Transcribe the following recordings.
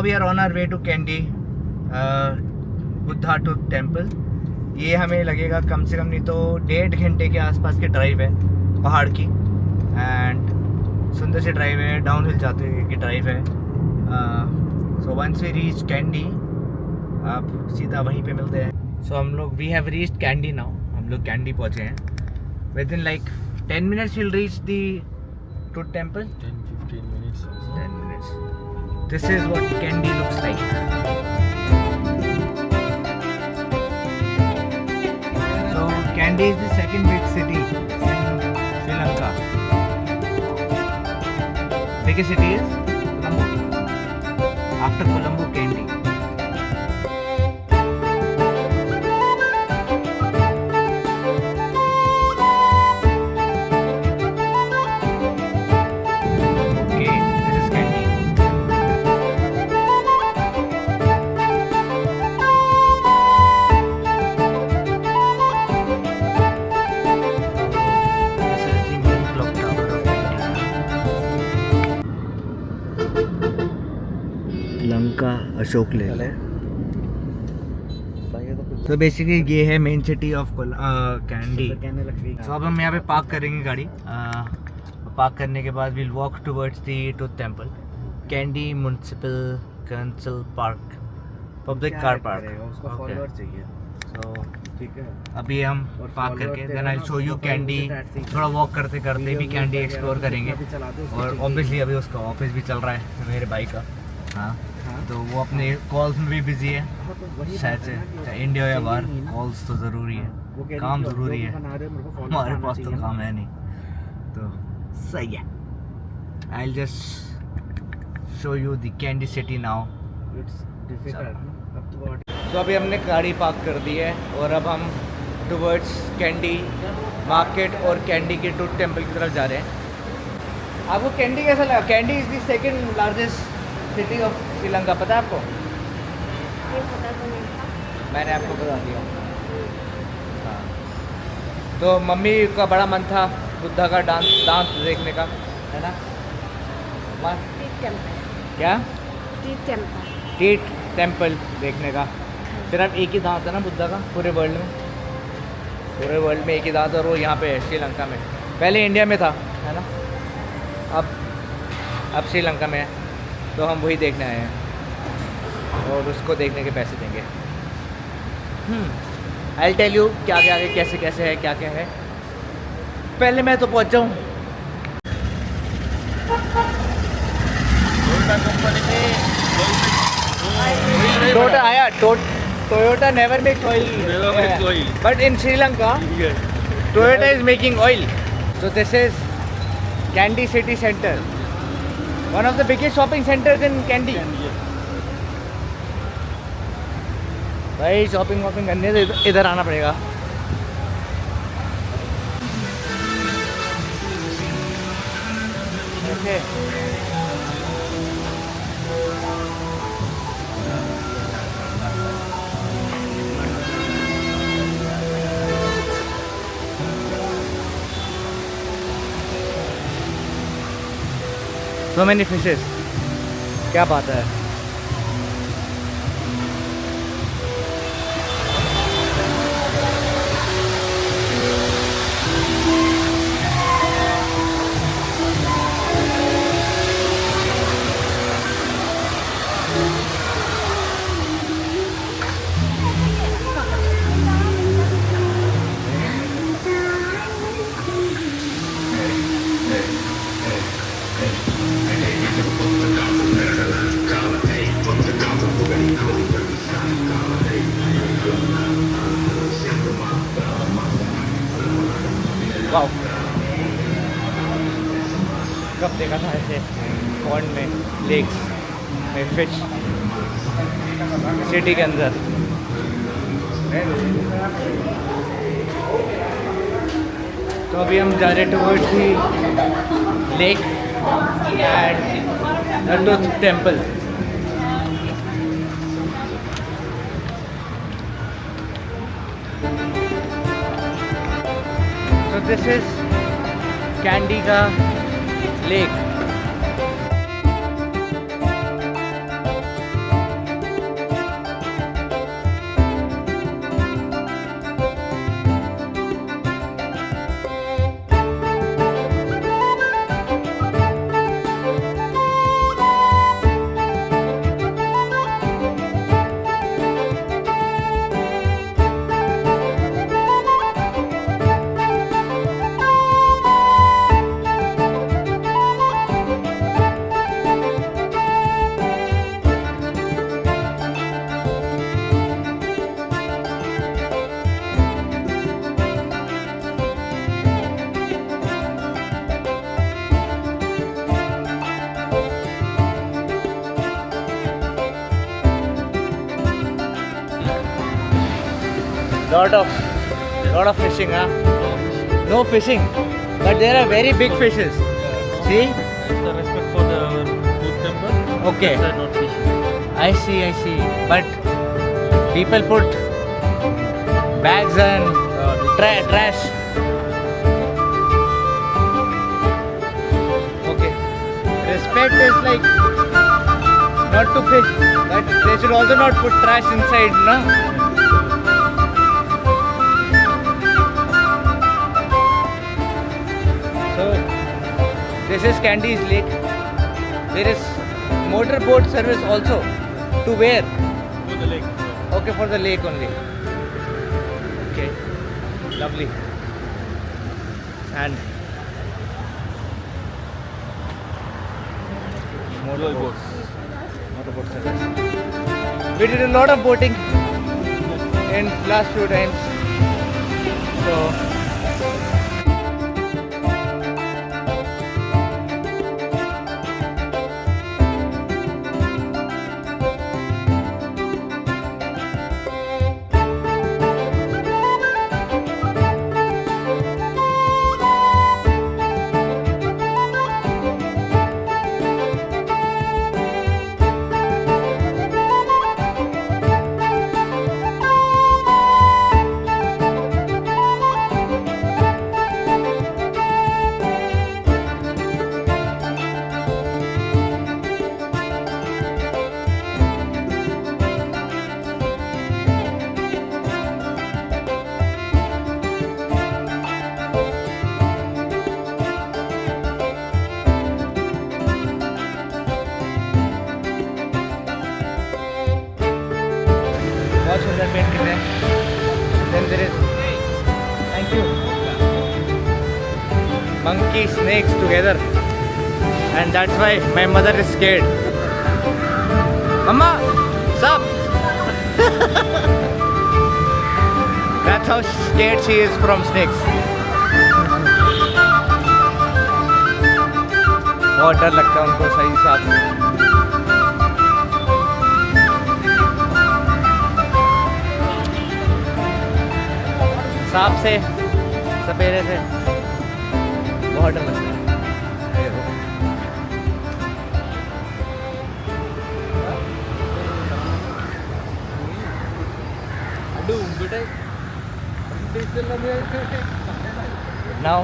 We are on our way to Kandy Buddha tooth temple. ये हमें लगेगा कम से कम नहीं तो 1.5 घंटे के आसपास की ड्राइव है पहाड़ की। एंड सुंदर सी ड्राइव है, डाउन हिल जाते हुए की ड्राइव है। So once we reach Kandy आप सीधा वहीं पे मिलते हैं। सो हम लोग we have reached Kandy now. हम लोग कैंडी पहुँचे हैं। Within like 10 minutes we'll reach the tooth temple. 10-15 minutes. 10 minutes. This is what Kandy looks like. So Kandy is the second big city in Sri Lanka. Biggest city is Colombo. After Colombo, Kandy. Okay, this is Kandy. This is the main clock tower of Kandy. Lanka Ashok Leyland. तो basically ये है main city of candy. तो अब हम यहाँ पे park करेंगे गाड़ी। पार्क करने के बाद will walk towards the tooth temple. Kandy municipal council park, public car park. तो ठीक है। अभी हम पार्क करके then I show you Kandy. थोड़ा वॉक करते करते भी कैंडी एक्सप्लोर करेंगे। और ऑब्वियसली अभी उसका ऑफिस भी चल रहा है मेरे भाई का। हाँ, तो वो अपने कॉल्स में भी बिजी है शायद से, चाहे इंडिया या बाहर। कॉल्स तो ज़रूरी है, काम ज़रूरी है, हमारे पास तो काम है नहीं। तो सही है। I just show you the candy city now. तो अभी हमने गाड़ी पार्क कर दी है और अब हम टुवर्ड्स कैंडी मार्केट और कैंडी के टूथ टेम्पल की तरफ जा रहे हैं। आपको कैंडी कैसा लगा? Candy is the second largest city of Sri Lanka, पता है आपको? ये पता तो नहीं था। मैंने आपको बता दिया। हाँ, तो मम्मी का बड़ा मन था बुद्धा का दांत देखने का, है ना? Teeth temple. क्या? Teeth temple. टीथ टेम्पल देखने का। सिर्फ एक ही दांत है ना बुद्धा का पूरे वर्ल्ड में? पूरे वर्ल्ड में एक ही दांत, और वो यहाँ पे है श्रीलंका में। पहले इंडिया में था, है ना? अब श्रीलंका में है। तो हम वही देखने आए हैं और उसको देखने के पैसे देंगे। आई टेल यू क्या क्या है, कैसे कैसे है, क्या क्या है। पहले मैं तो पहुंच जाऊँ। टोयोटा आया, Toyota never make oil, but in Sri Lanka Toyota is making oil. So this is candy city centre, one of the biggest shopping centers in Kandy. भाई शॉपिंग वॉपिंग करने तो इधर आना पड़ेगा। Okay. So many fishes, क्या बात है। वाओ, कब देखा था ऐसे पॉन्ड में, लेक्स में फिश सिटी के अंदर। तो अभी हम जा रहे towards the lake and tooth temple. So this is candy का lake. Lot of fishing, huh? No fishing, but there are very big fishes. See? It's the respect for the food temple. Okay. That's why not fishing. I see. But people put bags and trash. Okay. Respect is like not to fish, but they should also not put trash inside, no? So this is Candy's Lake. There is motorboat service also. To where? To the lake. Okay, for the lake only. Okay, lovely. And motorboat service. We did a lot of boating in last few times. So बहुत सुंदर painting है. Then there is, thank you, monkey snakes together, and that's why my mother is scared. Mama, stop. That's how scared she is from snakes. बहुत डर लगता है उनको सही हिसाब से. सांप से, सपेरे से बहुत डर लगता है. ये देखो. नाउ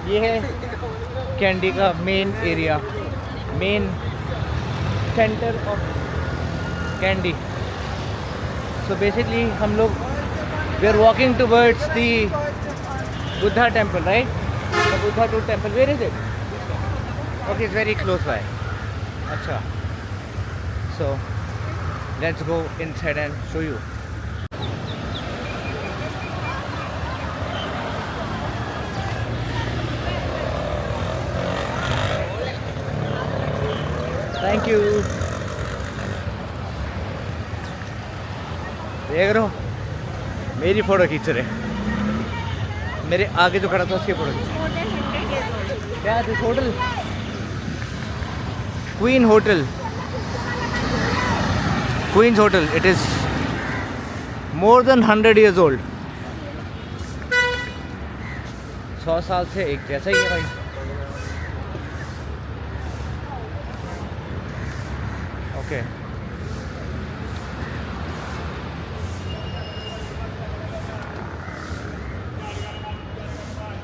ये है कैंडी का main area, main centre of candy. So basically हम लोग we are walking towards the Buddha temple, right? The Buddha temple. Where is it? Okay, it's very close by. Acha. So let's go inside and show you. Thank you. देख रहे हो, मेरी photo खींच रहे. मेरे आगे जो खड़ा था उसकी फोटो खींच. क्या this hotel? Queen hotel. Queens hotel. It is more than 100 years old. 100 साल से एक जैसा ही है भाई. Okay.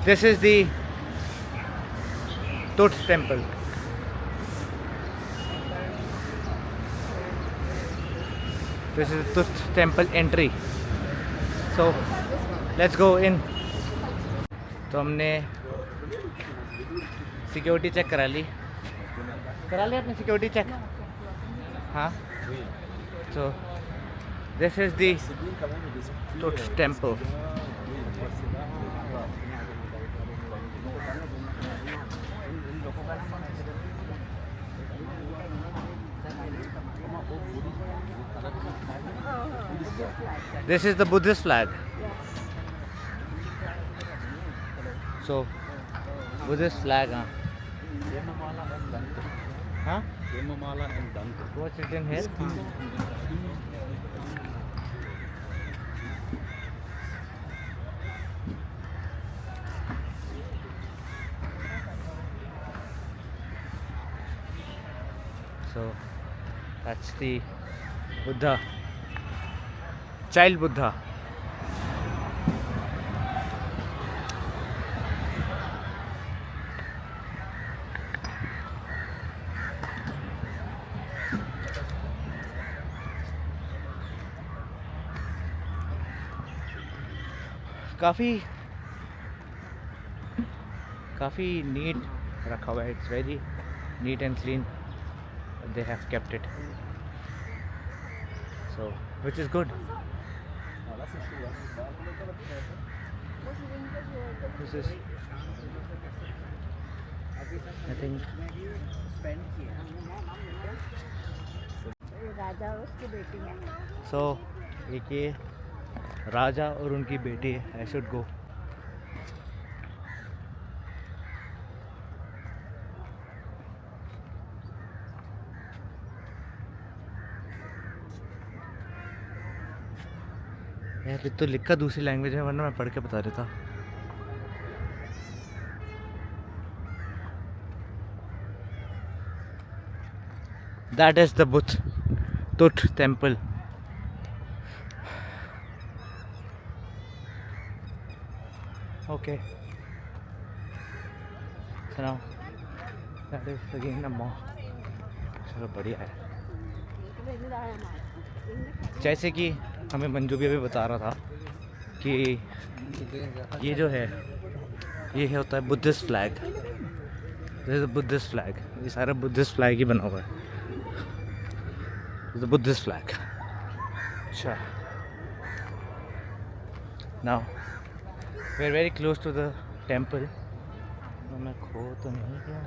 This is the Tut temple. This is the Tut temple entry. So let's go in. तो हमने सिक्योरिटी चेक करा ली. आपने सिक्योरिटी चेक? हाँ. So this is the Tut temple. This is the Buddhist flag. So, Buddhist flag, huh? Huh? What's written here? So that's the Buddha, child Buddha. काफ़ी NEET रखा हुआ है. It's very neat and clean. They have kept it, so which is good. This is, I think, राजा और उसकी बेटी है. so एक ये राजा और उनकी बेटी है. I should go. यार तो लिखा दूसरी लैंग्वेज है, वरना मैं पढ़ के बता देता. That is the Tut temple. Okay. So now that is again a mall. चलो बढ़िया है. जैसे कि हमें मंजू भी अभी बता रहा था कि ये जो है ये होता है Buddhist flag. This is Buddhist flag. ये सारा बुद्धिस्ट फ्लैग ही बना हुआ है. The Buddhist flag. अच्छा, now we are very close to the temple. मैं खो तो नहीं गया?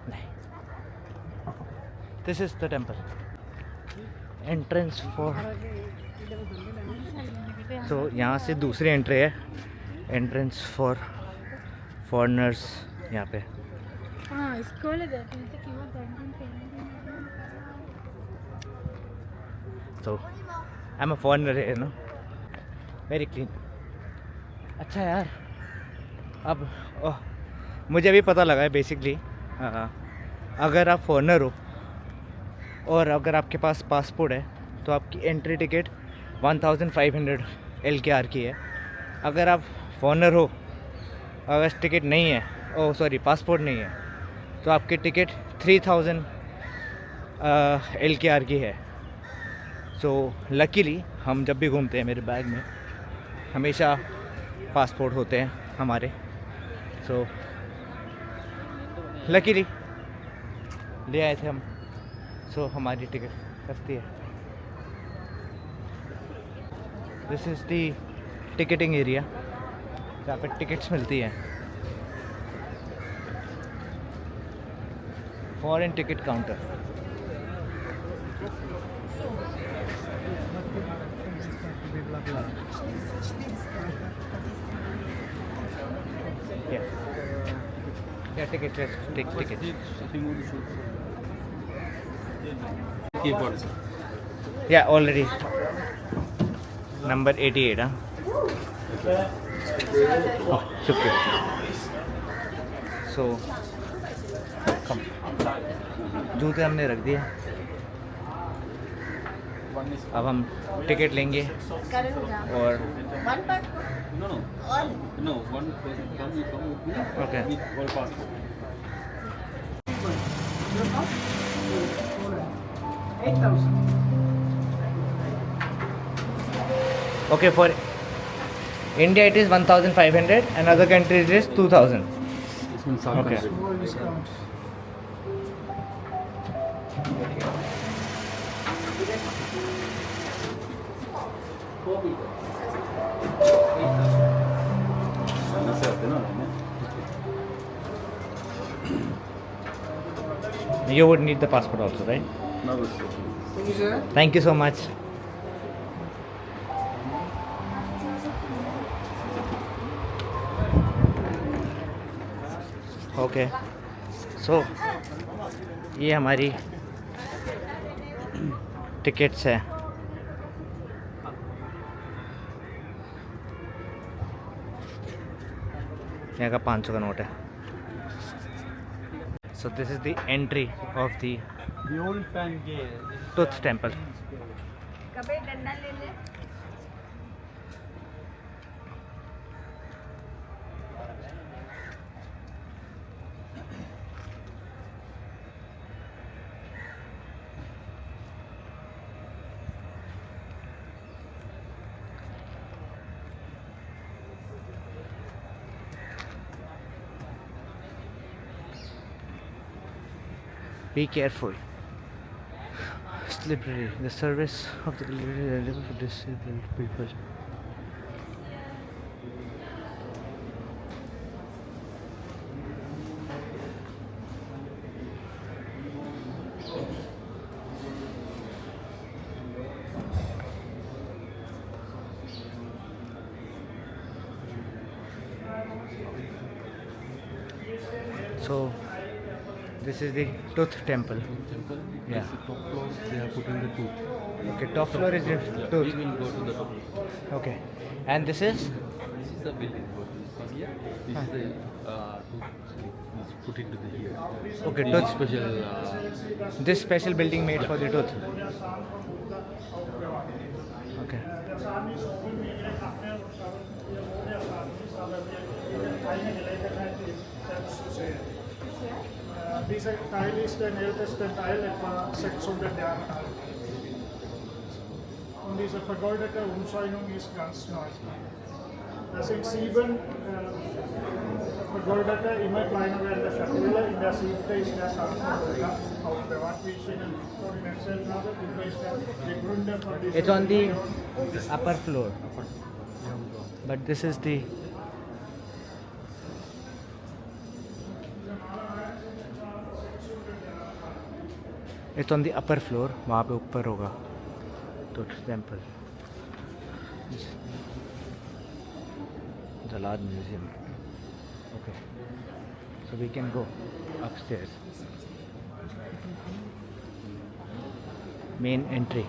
नहीं. This is the temple. Entrance for, so यहाँ से दूसरी एंट्री है. एंट्रेंस फॉर फॉरेनर्स यहाँ पे. So I'm a foreigner here, no? Very clean. अच्छा यार, अब मुझे अभी पता लगा है बेसिकली, अगर आप फॉरेनर हो और अगर आपके पास पासपोर्ट है तो आपकी एंट्री टिकट 1500 LKR की है. अगर आप फॉरेनर हो, अगर टिकट नहीं है, पासपोर्ट नहीं है, तो आपकी टिकट 3000 LKR की है. सो लकीली हम जब भी घूमते हैं मेरे बैग में हमेशा पासपोर्ट होते हैं हमारे. सो लकीली ले आए थे हम. सो हमारी टिकट सस्ती है. This is the ticketing area जहाँ पे टिकट्स मिलती हैं. Foreign ticket counter. Yeah, ticket. Let's take tickets. Keyboards. Yeah, already. Number 88, huh? Oh, shukriya. So, come. जूते हमने रख दिए. अब हम टिकट लेंगे और No, one person come with me. Okay. With all passport. Okay, for India it is 1500 and other countries it is 2000. This means some Okay. You would need the passport also, right? No, Thank you so much. Okay. So ये हमारी tickets है. यहाँ का 500 का note है. So this is the entry of the The old time के Tooth Temple. कभी डंडा ले ले Be careful. Slippery. The service of the delivery is available for disabled people. So this is the Tooth Temple. temple. Yeah. It's the top floor. They are putting the tooth. Okay, top floor is your Yeah, tooth. we will go to the top floor. Okay, and this is This is the building. What is from here? This is the tooth. It's put into the here. okay This is tooth. special. This special building made for the tooth. Okay. Diese Teil ist der älteste Teil, etwa 600 Jahre alt. Und diese vergoldete Umzäunung ist ganz neu. Das sind 7 vergoldete, immer kleiner werdende Schatulle. In der 7. ist der Sarkophag aufbewahrt, wie ich Ihnen vorhin erzählt habe. Und ist der Gründer von dieser It's on the Religion. upper floor, but this is the it's on the upper floor. वहाँ पे ऊपर होगा Tooth Temple. Jalad Museum. Okay, so we can go upstairs. Main entry.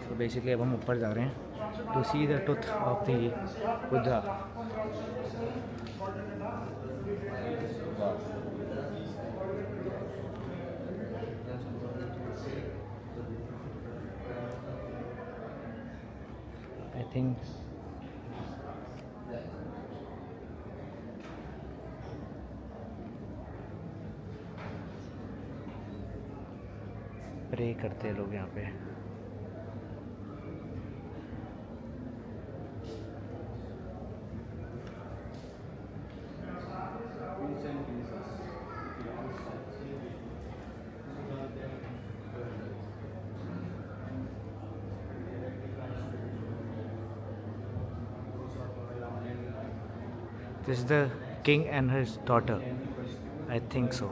तो basically अब हम ऊपर जा रहे हैं to see the tooth of the Buddha. I think pray करते हैं लोग यहाँ पे. This is the king and his daughter. I think so.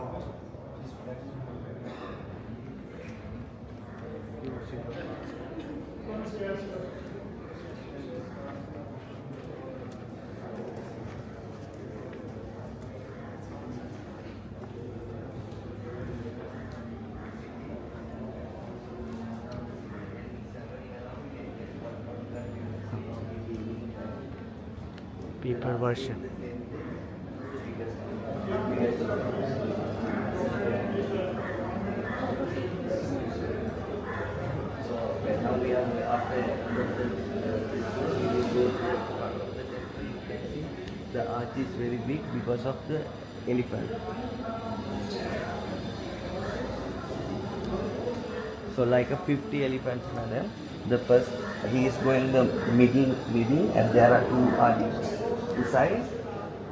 People worship. Now we are after the arch is very big because of the elephant. So like a 50 elephants are there. The first he is going the middle and there are 2 arches beside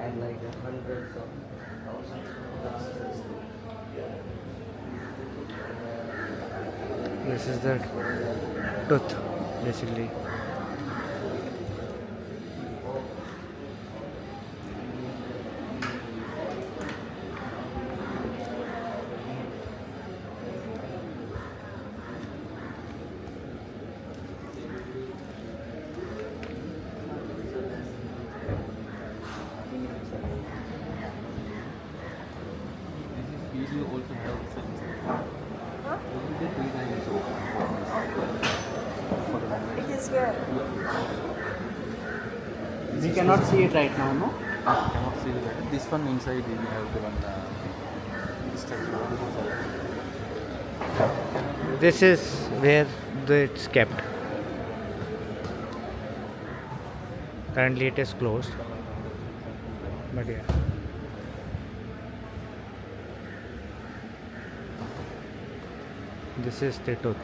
and like hundreds of thousands. This is the tooth, basically. This is video also have some We cannot see it right now, no? Cannot see that. This one inside we have the one structure. This is where it's kept. Currently it is closed. But yeah. This is the tooth.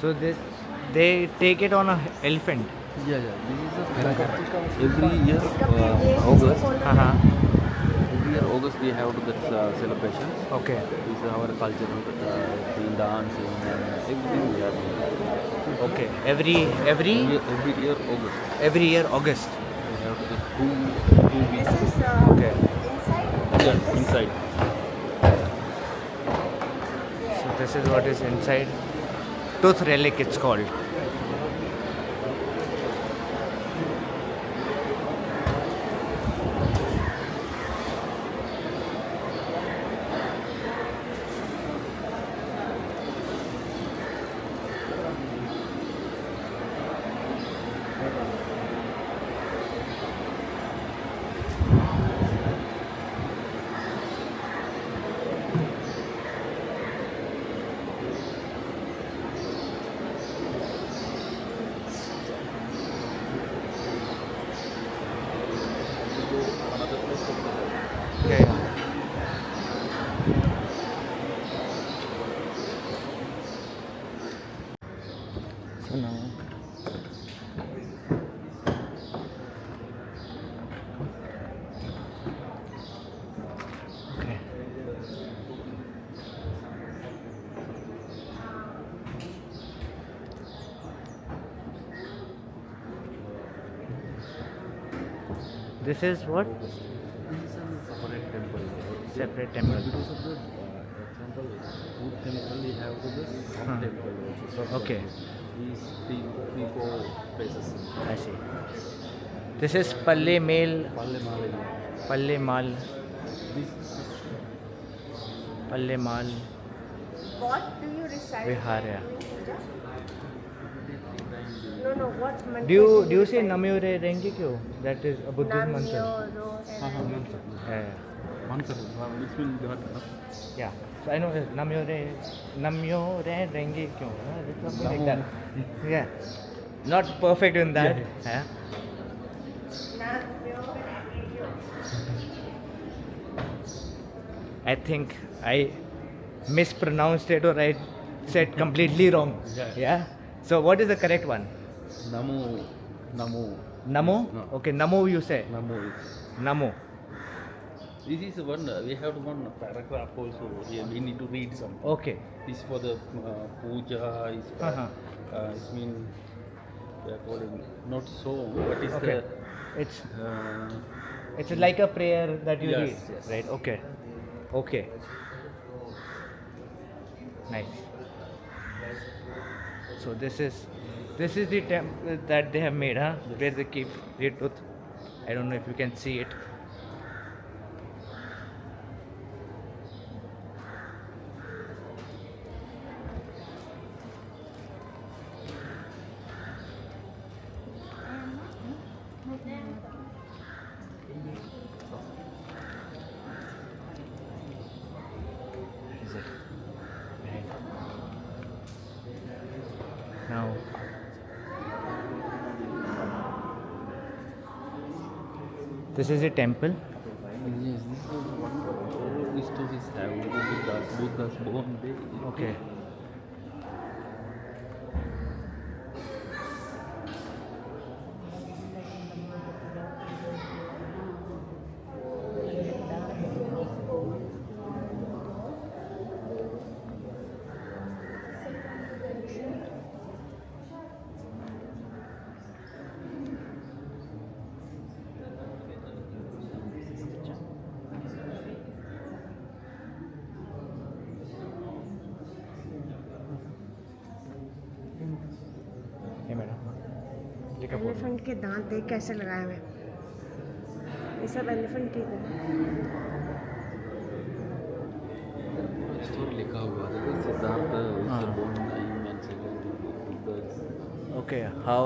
So they take it on a elephant. Yeah. This is every year August. Uh-huh. Every year August we have that celebration. Okay. This is our culture, dancing, everything we are doing. Okay. Every Every year August. August. We have the two weeks. This is Okay. inside. Yes, inside. So this is what is inside. Tooth relic it's called. Yeah, yeah. So now okay. This is what? This is a separate temple. Separate temple. Because of the example, food temple we have to the Huh. temple also. So Okay. these three, four places. I see. This is Palle Mail. Palle Mal. This Palle Mal What do you recite? Viharya. No, what mantra? Do you say Namyore Rengekyo? That is a Buddhist mantra. Namyo, Yeah. mantra, which will God. Yeah. So I know Namyore Rengekyo. It's something like that. Yeah. Not perfect in that. Yeah. I think I mispronounced it or I said completely wrong. Yeah. So what is the correct one? Namo. Namo? No. Okay, Namo you say. Namo is. Namo. This is one, we have one paragraph also. Here we need to read something. Okay. This for the puja, is for, Uh-huh. it mean, we are calling not so, but it's Okay. It's the, it's like a prayer that you Yes, read. yes. Right? Okay. Okay. Nice. So this is the temple that they have made, huh? Where they keep the tooth. I don't know if you can see it. Is it? Right. Now this is a temple. yes, this is one, all these stories have Buddha's born day. Okay. ठीक है, बोलो। Elephant के दांत देख कैसे लगाए हुए हैं। ये सब एलिफेंट टीथ है। स्टोरी लिखा हुआ है सिद्धार्थ इज हाँ। Born time and second okay, how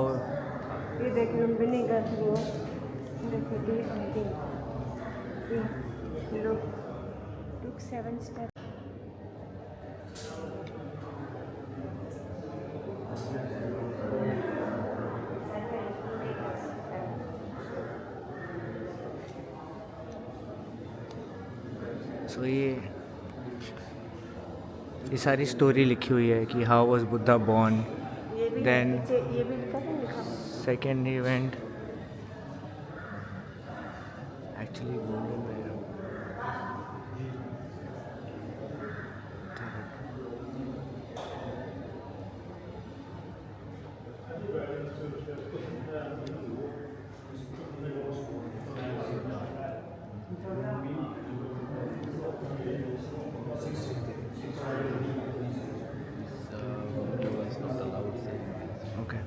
ये देखिए विनेगर वो देखिए लो took 7 steps. सो ये सारी स्टोरी लिखी हुई है कि हाउ वाज बुद्धा बॉर्न, ये भी Then- नीचे ये भी लिखा है लिखा हुआ। सेकेंड इवेंट एक्चुअली गोल्डन है। was not allowed to say. Okay,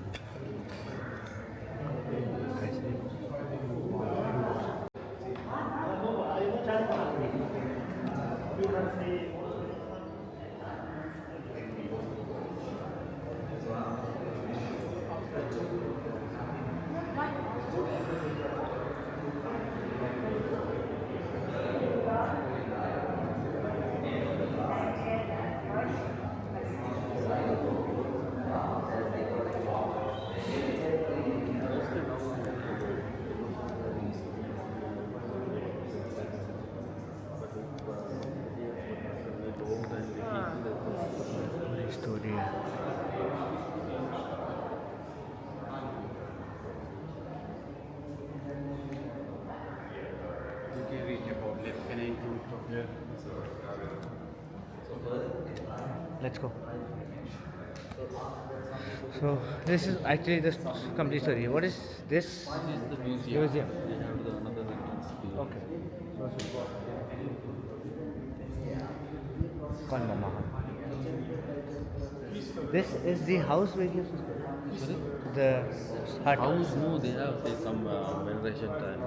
story है। Let's go. So this is actually the complete story. What is this? This is the museum. Museum. They have the another entrance fee. Okay. Call Mama. This is the house where you Sorry? the hut. House, no, they have say, some veneration time.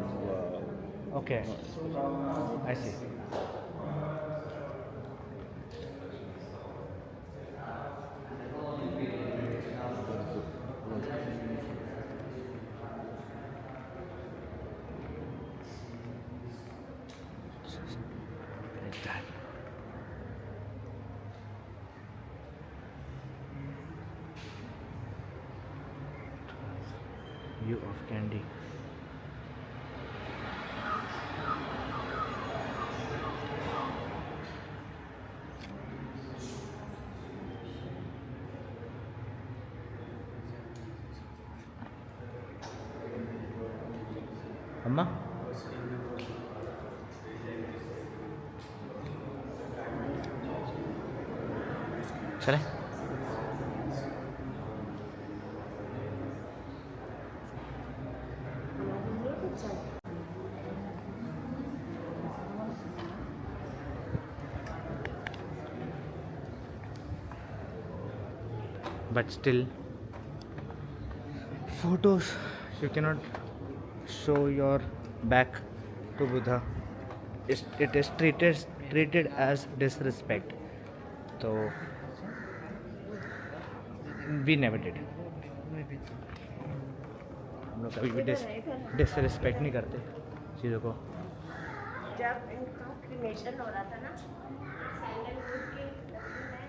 Okay, I see. Like that. View of Candy. अम्मा चले ये भी चल but still photos you cannot show your back to Buddha. It is treated as disrespect, so we never did. हम लोग कभी भी disrespect नहीं करते चीज़ों को. जब इनका क्रिमेशन हो रहा था ना सैंडलवुड की लकड़ी में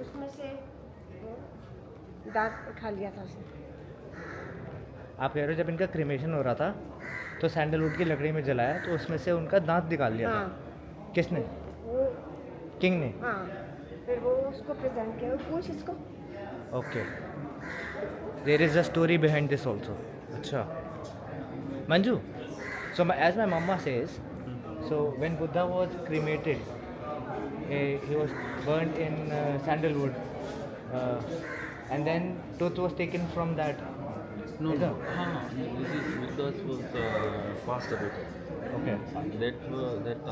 उसमें से वो दांत उठा लिया था उसने. आप कह रहे हो जब इनका क्रिमेशन हो रहा था तो सैंडलवुड की लकड़ी में जलाया तो उसमें से उनका दांत निकाल लिया हाँ था. किसने? वो किंग ने. हाँ फिर वो उसको प्रेजेंट किया. पूछ इसको. Okay. There is a story behind this also. Acha. Manju. So as my mama says, so when Buddha was cremated, he was burnt in sandalwood, and then tooth was taken from that. No, Is no. it? This is because was passed away. Okay. That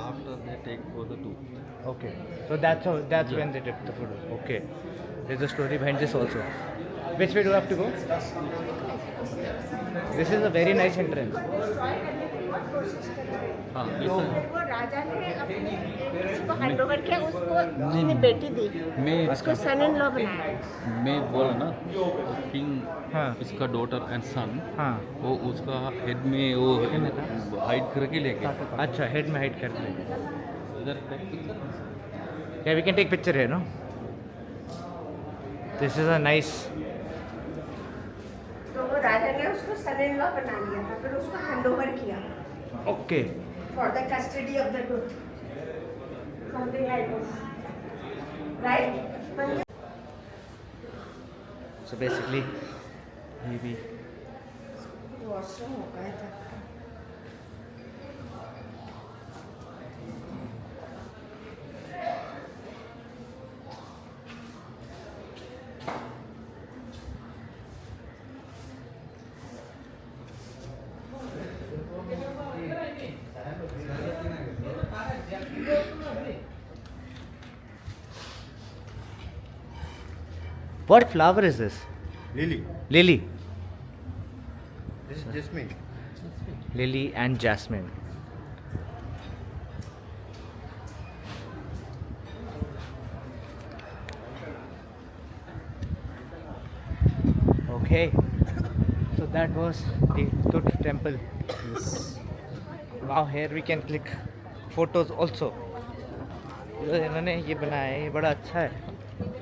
after they take for the tooth. Okay. So that's when they took the photo. Okay. There's a story behind this also. Which way do I have to go? This is a very nice entrance. हाँ वो राजा ने अपने किसी को hand over किया, उसको उसने बेटी दी, मैं उसको सन इन लॉ बनाया। मैं बोला ना किंग हाँ इसका डॉटर एंड सन हाँ वो उसका हेड में वो हाइड करके लेके अच्छा हेड में हाइड करते हैं इधर Yeah, we can take picture here, no? This is a nice. तो वो राजा ने उसको सन इन लॉ बना लिया था, फिर उसको हैंड ओवर किया Okay. For the custody of the truth, something like this, right? So basically, maybe. Washroom हो गया था। What flower is this? Lily. Lily. This is jasmine. Lily and jasmine. Okay. So that was the Tut temple. Wow, here we can click photos also. जो इन्होंने ये बनाया है ये बड़ा अच्छा है.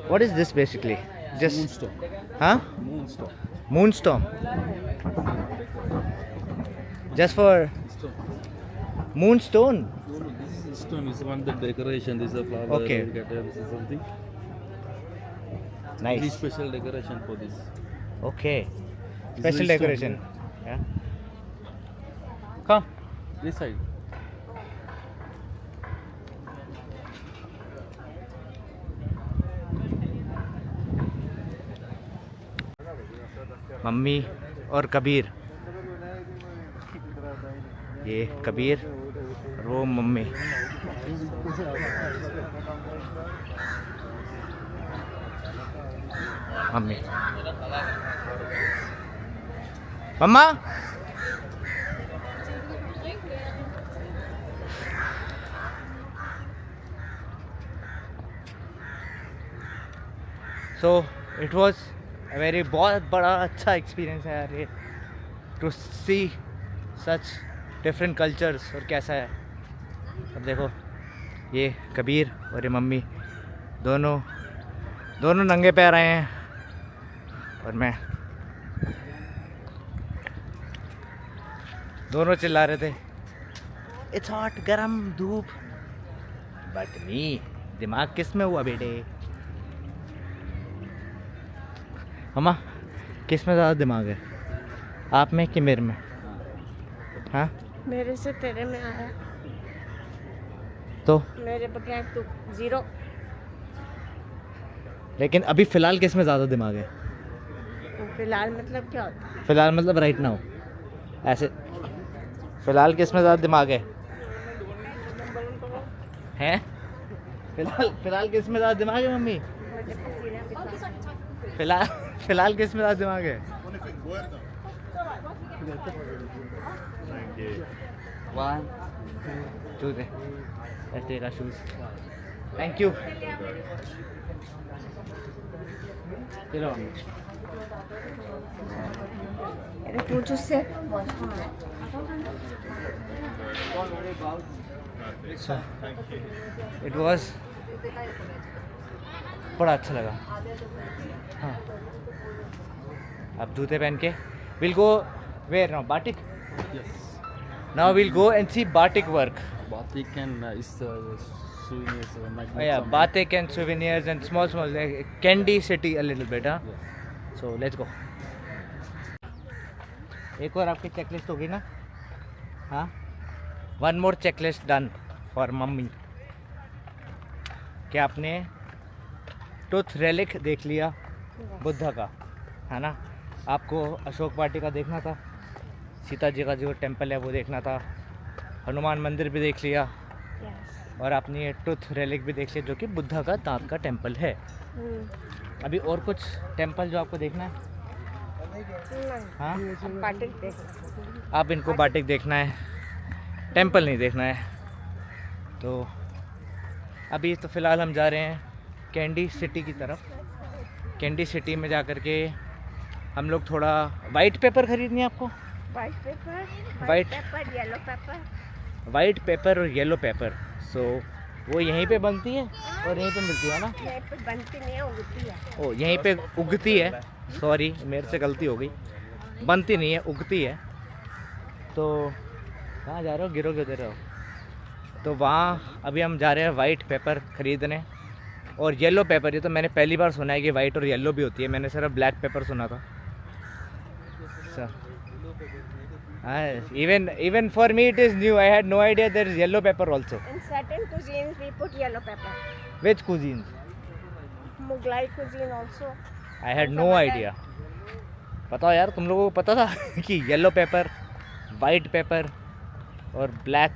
What is this basically? Just Moonstone. huh? Moonstone. Moonstone. Just for moonstone. No, no, this is stone. This is one the decoration. This is a flower. Okay. This is something. Very Nice. special decoration for this. Okay. This Special is stone, decoration. Yeah. Come. This side. Mummy और कबीर. ये कबीर और वो mummy. Mummy. Mamma. So it was a very बहुत बड़ा अच्छा experience है यार ये to see such different cultures. और कैसा है अब देखो ये कबीर और ये मम्मी दोनों नंगे पैर आए हैं और मैं दोनों चिल्ला रहे थे इट्स हॉट गरम धूप. बट मी दिमाग किस में हुआ बेटे? मम्मा किस में ज़्यादा दिमाग है, आप में कि मेरे में? हाँ मेरे से तेरे में आया, तो मेरे बगैर तू जीरो। लेकिन अभी फ़िलहाल किस में ज़्यादा दिमाग है? फिलहाल मतलब क्या होता है? फ़िलहाल मतलब राइट नाउ ऐसे फ़िलहाल किस में ज़्यादा दिमाग है? हैं? फ़िलहाल किस में ज़्यादा दिमाग है मम्मी? फ़िलहाल किस में ज़्यादा दिमाग है? 1 2 3 let's take our shoes. Thank you. चलो अरे पूछ उससे। So it was बड़ा अच्छा लगा. हाँ अब जूते पहन के we'll go where now? Batik? Yes. Now we'll go and see batik work. Batik and is souvenirs. Oh, yeah, batik and souvenirs and small like candy city a little bit, huh? Yeah. So let's go. एक और आपकी checklist होगी ना? हाँ, one more checklist done for mummy. क्या आपने tooth relic देख लिया बुद्धा का, है ना? आपको अशोक वाटिका देखना था, सीता जी का जो टेम्पल है वो देखना था, हनुमान मंदिर भी देख लिया, Yes. और आपने ये टूथ रेलिक भी देख लिया जो कि बुद्धा का दांत का टेम्पल है। अभी और कुछ टेम्पल जो आपको देखना है? हाँ, बाटिक देखना। आप इनको बाटिक देखना है, टेम्पल नहीं देखना है। तो अभी तो फ़िलहाल हम जा रहे हैं कैंडी सिटी की तरफ। कैंडी सिटी में जा कर के हम लोग थोड़ा वाइट पेपर खरीदनी है आपको। White paper, White- paper, yellow paper. White paper और येलो पेपर। सो वो यहीं पे बनती है और यहीं पे मिलती है ना? यहीं पे बनती नहीं है, उगती है। ओ, यहीं पे उगती है। सॉरी, मेरे से गलती हो गई। बनती नहीं है, उगती है। तो कहाँ जा रहे हो? गिरोगे उधर रहो। तो वहाँ अभी हम जा रहे हैं वाइट पेपर ख़रीदने और येलो पेपर। ये तो मैंने पहली बार सुना है कि वाइट और येलो भी होती है। मैंने सिर्फ ब्लैक पेपर सुना था। Even for me it is new. I had no idea there is yellow pepper also. In certain cuisines we put yellow pepper. Which cuisines? Mughlai cuisine also. I had no idea. बताओ यार, तुम लोगों को पता था कि yellow paper, white paper और black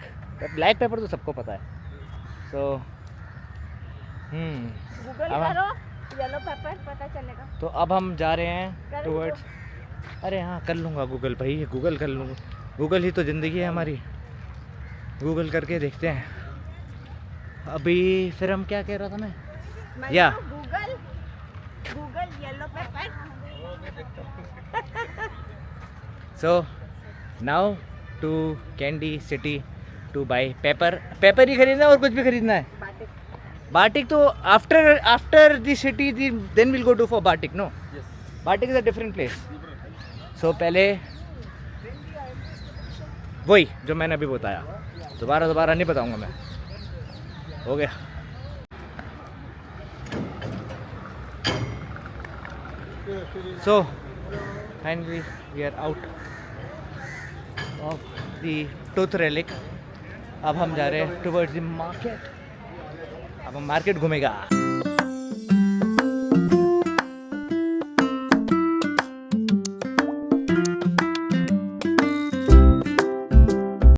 pepper तो सबको पता है। सो गूगल अब करो येलो पेपर, पता चलेगा। तो अब हम जा रहे हैं कर टुवर्ड्स। अरे हाँ, कर लूँगा गूगल भाई, गूगल कर लूँगा। गूगल ही तो ज़िंदगी है हमारी। गूगल करके देखते हैं। अभी फिर हम क्या कह रहा था मैं? या Google yellow paper. So now to Kandy city to buy paper ही खरीदना है और कुछ भी खरीदना है? बाटिक तो after the city then will go to for batik. No, batik is a different place. So पहले वही जो मैंने अभी बताया, दोबारा नहीं बताऊंगा मैं। हो गया। So finally we are out of the tooth relic. अब हम जा रहे हैं टुवर्ड्स द मार्केट। अब हम मार्केट घूमेगा।